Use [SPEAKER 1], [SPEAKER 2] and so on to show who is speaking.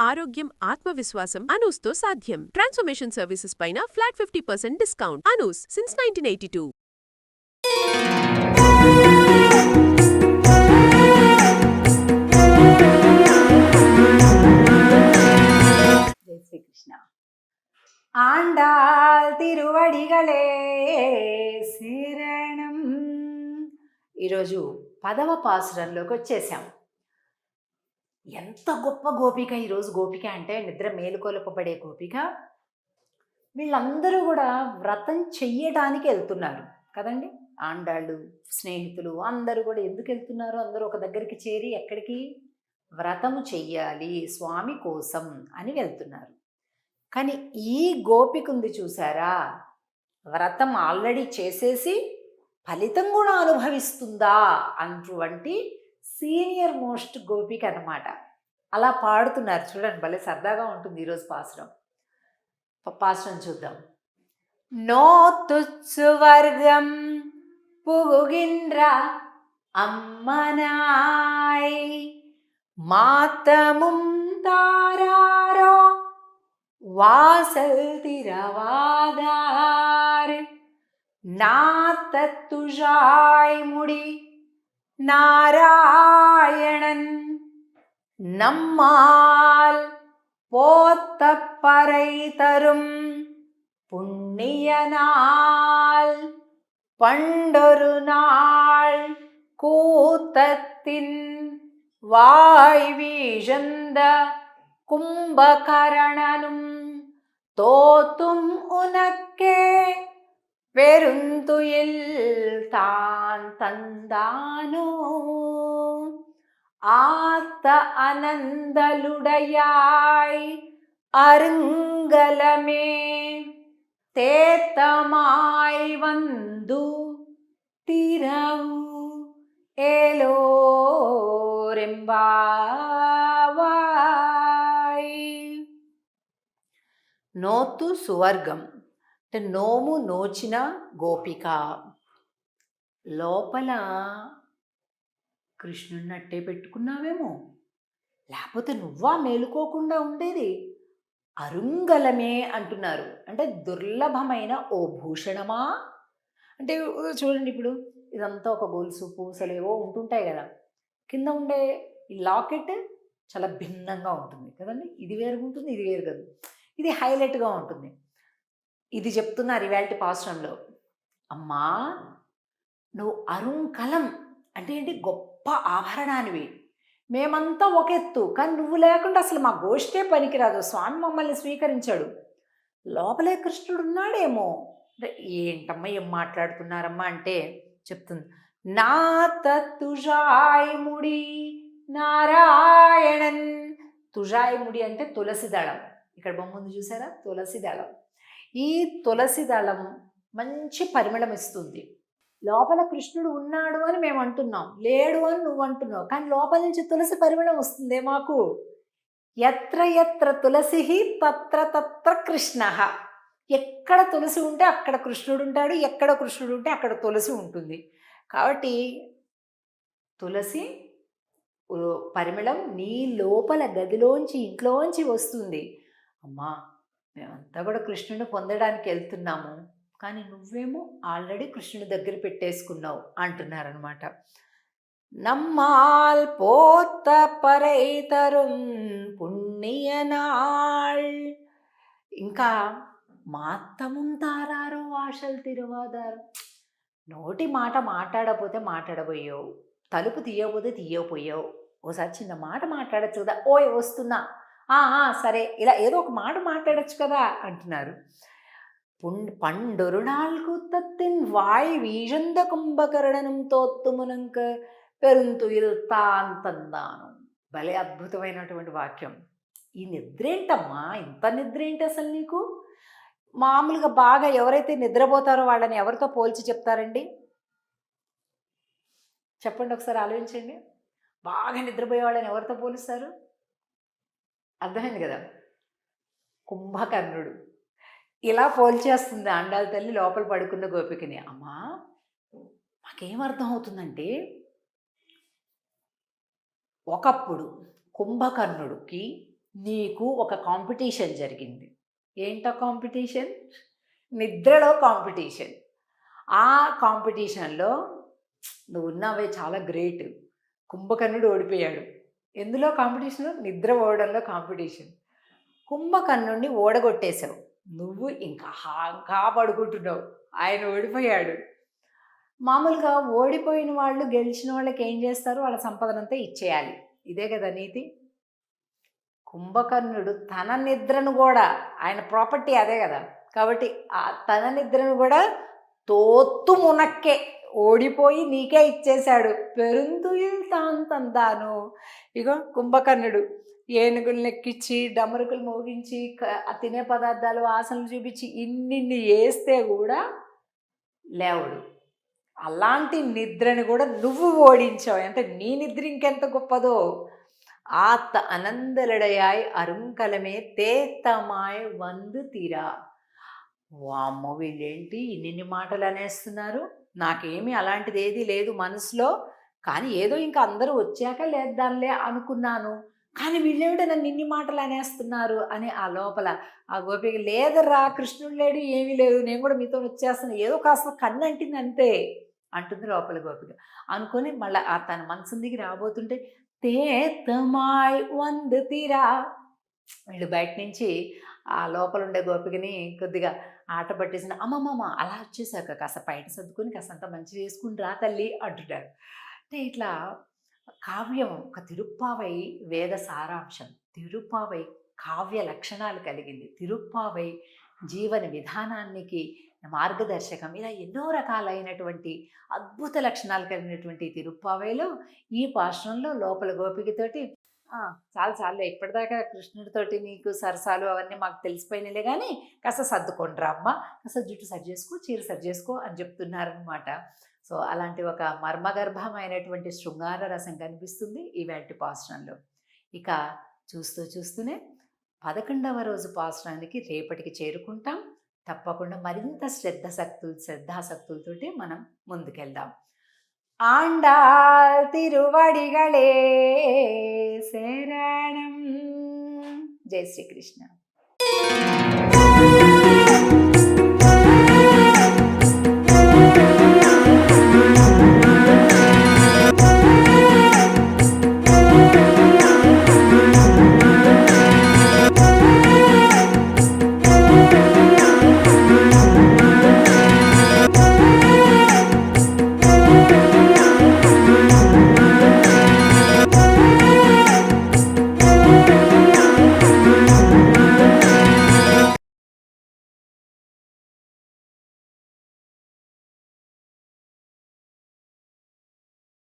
[SPEAKER 1] ఆరోగ్యం, ఆత్మవిశ్వాసం అనూస్తో సాధ్యం. ట్రాన్స్ఫర్మేషన్ సర్వీసెస్ పైన ఫ్లాట్ 50% డిస్కౌంట్. అనూస్ సిన్స్ 1982.
[SPEAKER 2] జై శ్రీకృష్ణ. ఆండాల్ తిరువడిగలే శరణం. ఈరోజు 10వ పాసురంలోకి వచ్చేసాం. ఎంత గొప్ప గోపిక ఈరోజు. గోపిక అంటే నిద్ర మేలుకొలపబడే గోపిక. వీళ్ళందరూ కూడా వ్రతం చెయ్యడానికి వెళ్తున్నారు కదండి. ఆండాళ్ళు, స్నేహితులు అందరూ కూడా ఎందుకు వెళ్తున్నారు? అందరూ ఒక దగ్గరికి చేరి ఎక్కడికి? వ్రతము చెయ్యాలి స్వామి కోసం అని వెళ్తున్నారు. కానీ ఈ గోపిక ఉంది చూసారా, వ్రతం ఆల్రెడీ చేసేసి ఫలితం కూడా అనుభవిస్తుందా అటువంటి సీనియర్ మోస్ట్ గోపిక అన్నమాట. అలా పాడుతున్నారు చూడండి, భలే సరదాగా ఉంటుంది ఈరోజు పాసురం చూద్దాం. నోతుచ్చు వర్గం పుగుగిన్ర అమ్మనాయ్ మాతముం తారారో వాసల్ తిరవాదార్ నాతత్తుజాయ్ ముడి நாராயணன் நம்மால் போத்தப்பறை தரும் புண்ணிய நாள் பண்டொரு நாள் கூத்தத்தின் வாய் வீழந்த கும்பகரணனும் தோத்தும் உனக்கே பெருந்துயில் தான் தந்தானோ ஆத்த அனந்தலுடையாய் அருங்கலமே தேத்தமாய் வந்து திரவு ఏలోరెంబావాయ్. నోతు సువర్గం అంటే నోము నోచిన గోపిక. లోపల కృష్ణుడిని అట్టే పెట్టుకున్నావేమో, లేకపోతే నువ్వా మేలుకోకుండా ఉండేది? అరుంగలమే అంటున్నారు. అంటే దుర్లభమైన ఓ భూషణమా. అంటే చూడండి, ఇప్పుడు ఇదంతా ఒక గొలుసు పూసలు ఏవో ఉంటుంటాయి కదా, కింద ఉండే ఈ లాకెట్ చాలా భిన్నంగా ఉంటుంది కదండి. ఇది వేరుగా ఉంటుంది, ఇది వేరు కదా, ఇది హైలైట్గా ఉంటుంది. ఇది చెప్తున్నారు ఇవాల్టి పాసురంలో. అమ్మా, నువ్వు అరుంకలం అంటే ఏంటి? గొప్ప ఆభరణానివి. మేమంతా ఒక ఎత్తు, కానీ నువ్వు లేకుండా అసలు మా గోష్ఠే పనికిరాదు. స్వామి మమ్మల్ని స్వీకరించాడు. లోపలే కృష్ణుడు ఉన్నాడేమో. అంటే ఏంటమ్మా ఏం మాట్లాడుతున్నారమ్మా అంటే చెప్తుంది. నా తుజాయ్ ముడి నారాయణన్. తుజాయ్ ముడి అంటే తులసి దళం. ఇక్కడ బొమ్మ ఉంది చూసారా, తులసి దళం. ఈ తులసి దళం మంచి పరిమళం ఇస్తుంది. లోపల కృష్ణుడు ఉన్నాడు అని మేము అంటున్నాం, లేడు అని నువ్వు అంటున్నావు, కానీ లోపల నుంచి తులసి పరిమళం వస్తుందే మాకు. ఎత్ర ఎత్ర తులసి తత్ర తత్ర కృష్ణ. ఎక్కడ తులసి ఉంటే అక్కడ కృష్ణుడు ఉంటాడు, ఎక్కడ కృష్ణుడు ఉంటే అక్కడ తులసి ఉంటుంది. కాబట్టి తులసి పరిమళం నీ లోపల గదిలోంచి ఇంట్లోంచి వస్తుంది. అమ్మా, మేమంతా కూడా కృష్ణుడిని పొందడానికి వెళ్తున్నాము, కానీ నువ్వేమో ఆల్రెడీ కృష్ణుడి దగ్గర పెట్టేసుకున్నావు అంటున్నారనమాట. నమ్మాల్ పోత పరైతరుం పుణ్య నాళ్. ఇంకా మాత్తముం తారారో వాషల్ తిరువాదారు. నోటి మాట మాట్లాడకపోతే మాట్లాడబోయావు, తలుపు తీయకపోతే తీయకపోయావు. ఓసారి చిన్న మాట మాట్లాడచ్చు కదా, ఓయ్ వస్తున్నా, సరే, ఇలా ఏదో ఒక మాట మాట్లాడచ్చు కదా అంటున్నారు. பண்டொரு நாள் கூத்தத்தின் வாய் வீழந்த కుంభకరణం తోత్తుమునంక పెరుంతుయిల్ తాన్ తందాను. భలే అద్భుతమైనటువంటి వాక్యం. ఈ నిద్రేంటమ్మా, ఇంత నిద్రేంటి అసలు నీకు? మామూలుగా బాగా ఎవరైతే నిద్రపోతారో వాళ్ళని ఎవరితో పోల్చి చెప్తారండి? చెప్పండి, ఒకసారి ఆలోచించండి. బాగా నిద్రపోయే వాళ్ళని ఎవరితో పోలుస్తారు? అర్థమైంది కదా, కుంభకర్ణుడు. ఇలా పోల్చేస్తుంది ఆండాళ్ళ తల్లి లోపల పడుకున్న గోపికని. అమ్మా, మాకేమర్థం అవుతుందంటే, ఒకప్పుడు కుంభకర్ణుడికి నీకు ఒక కాంపిటీషన్ జరిగింది. ఏంటా కాంపిటీషన్? నిద్రలో కాంపిటీషన్. ఆ కాంపిటీషన్‌లో నువ్వున్నావే చాలా గ్రేట్. కుంభకర్ణుడు ఓడిపోయాడు. ఎందులో కాంపిటీషను? నిద్ర పోవడంలో కాంపిటీషన్. కుంభకర్ణుడిని ఓడగొట్టేశావు. నువ్వు ఇంకా పడుకుంటున్నావు. ఆయన ఓడిపోయాడు. మామూలుగా ఓడిపోయిన వాళ్ళు గెలిచిన వాళ్ళకి ఏం చేస్తారు? వాళ్ళ సంపదనంతా ఇచ్చేయాలి. ఇదే కదా నీతి. కుంభకర్ణుడు తన నిద్రను కూడా, ఆయన ప్రాపర్టీ అదే కదా, కాబట్టి తన నిద్రను కూడా తోత్తు మునక్కే ఓడిపోయి నీకే ఇచ్చేశాడు. పెరుంతుయిల్ తాన్ తందాను. ఇగో కుంభకర్ణుడు ఏనుగులు ఎక్కించి డమరుకులు మోగించి తినే పదార్థాలు వాసనలు చూపించి ఇన్నిన్ని వేస్తే కూడా లేవడు. అలాంటి నిద్రని కూడా నువ్వు ఓడించావు. అంటే నీ నిద్ర ఇంకెంత గొప్పదో. ఆత్త అనందలడయాయ్ అరుంకలమే తేతమాయ్ వందు తీరా. వామ్మో, వీళ్ళేంటి ఇన్ని మాటలు అనేస్తున్నారు. నాకేమీ అలాంటిది ఏదీ లేదు మనసులో, కానీ ఏదో ఇంకా అందరూ వచ్చాక లేద్దాంలే అనుకున్నాను. కానీ వీళ్ళేమిటో నన్ను ఇన్ని మాటలు అనేస్తున్నారు అని ఆ లోపల ఆ గోపిక, లేదరా కృష్ణుడు లేడు, ఏమీ లేదు, నేను కూడా మీతో వచ్చేస్తాను, ఏదో కాస్త కన్ను అంటింది అంతే అంటుంది లోపల గోపిక. అనుకొని మళ్ళీ తన మనసు దిగి రాబోతుంటే తేతమాయ్ వందు తీరా. వీళ్ళు బయట నుంచి ఆ లోపల ఉండే గోపికని కొద్దిగా ఆట పట్టేసిన, అమ్మమ్మమ్మ అలా వచ్చేసాక కాస్త బయట సర్దుకొని కాస్త అంత మంచి చేసుకుని రా తల్లి అంటున్నారు. అంటే ఇట్లా కావ్యం ఒక తిరుప్పావై వేద సారాంశం, తిరుప్పావై కావ్య లక్షణాలు కలిగింది, తిరుప్పావై జీవన విధానానికి మార్గదర్శకం. ఇలా ఎన్నో రకాలైనటువంటి అద్భుత లక్షణాలు కలిగినటువంటి తిరుప్పావైలో ఈ పాశ్రంలో లోపల గోపికతోటి చాలు చాలులే, ఇప్పటిదాకా కృష్ణుడితోటి నీకు సరసాలు అవన్నీ మాకు తెలిసిపోయినలే, కానీ కాస్త సర్దుకోండిరా అమ్మ, కాస్త జుట్టు సరి చేసుకో, చీర సరి చేసుకో అని చెప్తున్నారనమాట. సో అలాంటి ఒక మర్మగర్భమైనటువంటి శృంగార రసం కనిపిస్తుంది ఈవేటి పాశ్రంలో. ఇక చూస్తూనే 11వ రోజు పాశ్రానికి రేపటికి చేరుకుంటాం. తప్పకుండా మరింత శ్రద్ధాసక్తులతోటి మనం ముందుకెళ్దాం. ఆండాళ్ తిరువడిగళే శరణం. జై శ్రీకృష్ణ.